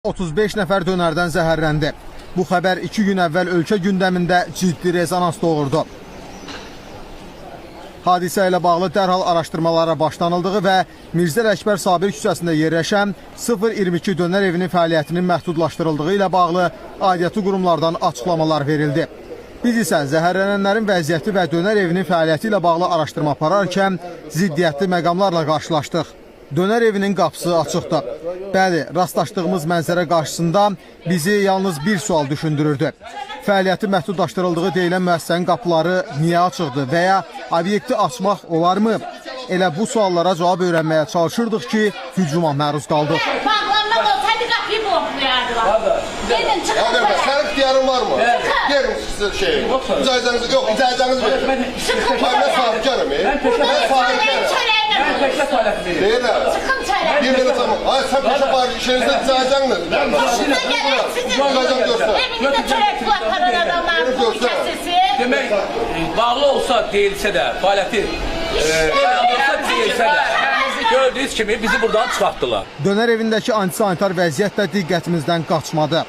35 nəfər dönərdən zəhərləndi. Bu xəbər 2 gün əvvəl ölkə gündəmində ciddi rezonans doğurdu. Hadisə ilə bağlı dərhal araşdırmalara başlanıldığı və Mirzə Ələkbər Sabir küçəsində yerləşən 022 dönər evinin fəaliyyətinin məhdudlaşdırıldığı ilə bağlı aidiyyatı qurumlardan açıqlamalar verildi. Biz isə zəhərlənənlərin vəziyyəti və dönər evinin fəaliyyəti ilə bağlı araşdırma apararkən ziddiyyətli məqamlarla qarşılaşdıq. Dönər evinin qapısı açıqdır. Bəli, rastlaşdığımız mənzərə qarşısında bizi yalnız bir sual düşündürürdü. Fəaliyyəti məhdudlaşdırıldığı deyilən müəssisənin qapıları niyə açıqdır və ya obyekti açmaq olarmı? Elə bu suallara cavab öyrənməyə çalışırdıq ki, hücuma məruz qaldıq. Bağlanmaq olsaydı qapıyı bloklayardılar. Gedin, çıxın. Sənin ixtiyarın var mı? Gelin size şey. İcazənizı yok, icazənizı verin. Ben sahibkarım. Ben sahibkarım. Ben peşə fəaliyyəti verir. Deyirəm. Çıxın çaylar. Bir dənə tamam. Ay sen peşə fəaliyyəti işinizdə icazəndir. Başınıza gələn sizin evinizdə çörək bulaqlanan adamlar bu kəsisi. Demək, bağlı olsa deyilsə də, fəaliyyəti deyilsə də, gördüyünüz kimi bizi buradan çıxartdılar. Dönər evindəki antisanitar vəziyyət də diqqətimizdən qaçmadı.